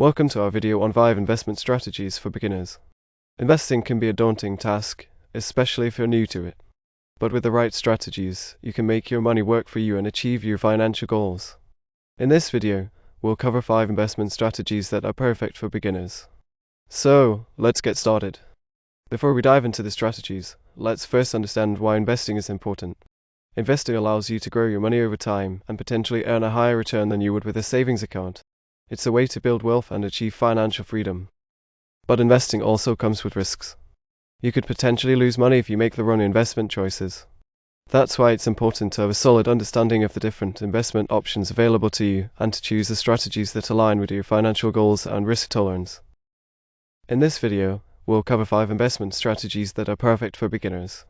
Welcome to our video on 5 investment strategies for beginners. Investing can be a daunting task, especially if you're new to it. But with the right strategies, you can make your money work for you and achieve your financial goals. In this video, we'll cover 5 investment strategies that are perfect for beginners. So, let's get started. Before we dive into the strategies, let's first understand why investing is important. Investing allows you to grow your money over time and potentially earn a higher return than you would with a savings account. It's a way to build wealth and achieve financial freedom. But investing also comes with risks. You could potentially lose money if you make the wrong investment choices. That's why it's important to have a solid understanding of the different investment options available to you and to choose the strategies that align with your financial goals and risk tolerance. In this video, we'll cover 5 investment strategies that are perfect for beginners.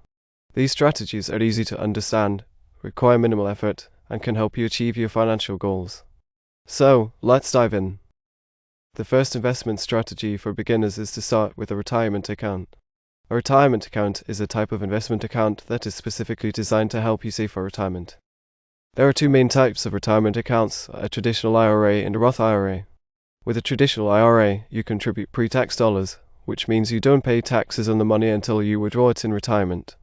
These strategies are easy to understand, require minimal effort, and can help you achieve your financial goals. So, let's dive in. The first investment strategy for beginners is to start with a retirement account. A retirement account is a type of investment account that is specifically designed to help you save for retirement. There are 2 main types of retirement accounts, a traditional IRA and a Roth IRA. With a traditional IRA, you contribute pre-tax dollars, which means you don't pay taxes on the money until you withdraw it in retirement.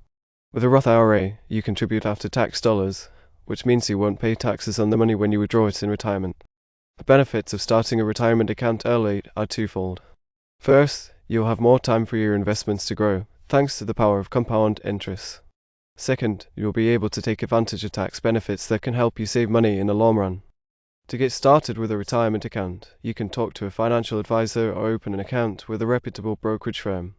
With a Roth IRA, you contribute after-tax dollars, which means you won't pay taxes on the money when you withdraw it in retirement. The benefits of starting a retirement account early are twofold. First, you'll have more time for your investments to grow, thanks to the power of compound interest. Second, you'll be able to take advantage of tax benefits that can help you save money in the long run. To get started with a retirement account, you can talk to a financial advisor or open an account with a reputable brokerage firm.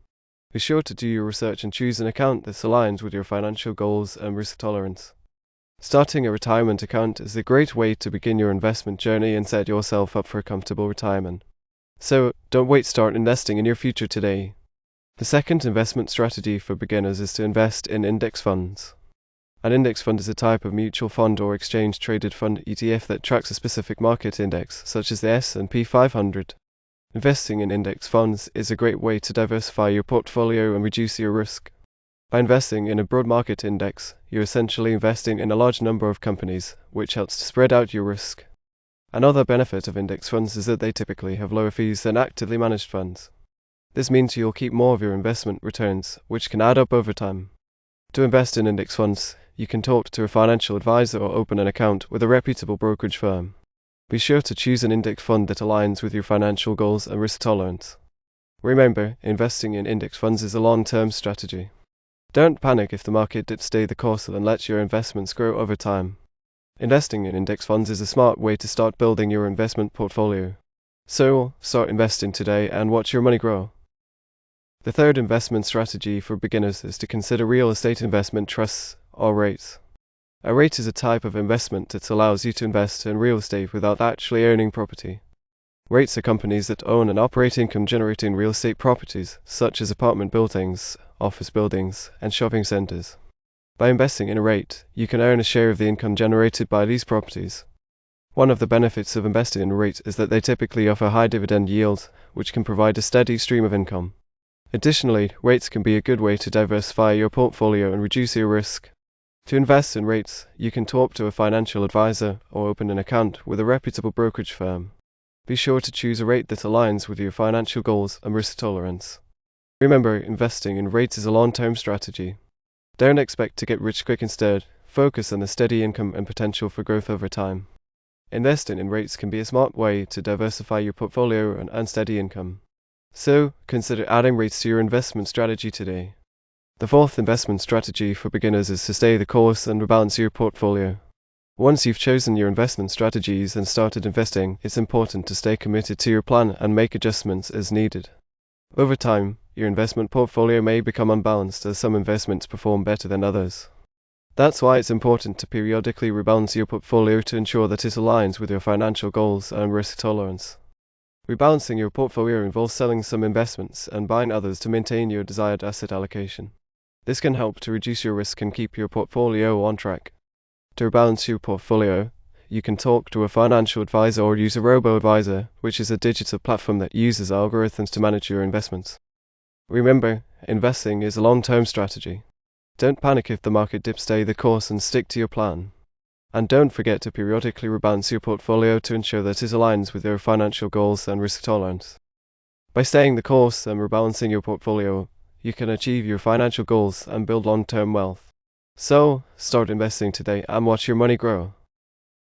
Be sure to do your research and choose an account that aligns with your financial goals and risk tolerance. Starting a retirement account is a great way to begin your investment journey and set yourself up for a comfortable retirement. So, don't wait, start investing in your future today. The second investment strategy for beginners is to invest in index funds. An index fund is a type of mutual fund or exchange-traded fund ETF that tracks a specific market index, such as the S&P 500. Investing in index funds is a great way to diversify your portfolio and reduce your risk. By investing in a broad market index, you're essentially investing in a large number of companies, which helps to spread out your risk. Another benefit of index funds is that they typically have lower fees than actively managed funds. This means you'll keep more of your investment returns, which can add up over time. To invest in index funds, you can talk to a financial advisor or open an account with a reputable brokerage firm. Be sure to choose an index fund that aligns with your financial goals and risk tolerance. Remember, investing in index funds is a long-term strategy. Don't panic if the market dips, stay the course and let your investments grow over time. Investing in index funds is a smart way to start building your investment portfolio. So, start investing today and watch your money grow. The third investment strategy for beginners is to consider real estate investment trusts, or REITs. A REIT is a type of investment that allows you to invest in real estate without actually owning property. REITs are companies that own and operate income-generating real estate properties, such as apartment buildings, office buildings, and shopping centers. By investing in a REIT, you can earn a share of the income generated by these properties. One of the benefits of investing in a REIT is that they typically offer high dividend yields, which can provide a steady stream of income. Additionally, REITs can be a good way to diversify your portfolio and reduce your risk. To invest in REITs, you can talk to a financial advisor or open an account with a reputable brokerage firm. Be sure to choose a REIT that aligns with your financial goals and risk tolerance. Remember, investing in REITs is a long-term strategy. Don't expect to get rich quick. Instead, focus on the steady income and potential for growth over time. Investing in REITs can be a smart way to diversify your portfolio and earn steady income. So, consider adding REITs to your investment strategy today. The fourth investment strategy for beginners is to stay the course and rebalance your portfolio. Once you've chosen your investment strategies and started investing, it's important to stay committed to your plan and make adjustments as needed. Over time, your investment portfolio may become unbalanced as some investments perform better than others. That's why it's important to periodically rebalance your portfolio to ensure that it aligns with your financial goals and risk tolerance. Rebalancing your portfolio involves selling some investments and buying others to maintain your desired asset allocation. This can help to reduce your risk and keep your portfolio on track. To rebalance your portfolio, you can talk to a financial advisor or use a robo-advisor, which is a digital platform that uses algorithms to manage your investments. Remember, investing is a long-term strategy. Don't panic if the market dips, stay the course and stick to your plan. And don't forget to periodically rebalance your portfolio to ensure that it aligns with your financial goals and risk tolerance. By staying the course and rebalancing your portfolio, you can achieve your financial goals and build long-term wealth. So, start investing today and watch your money grow.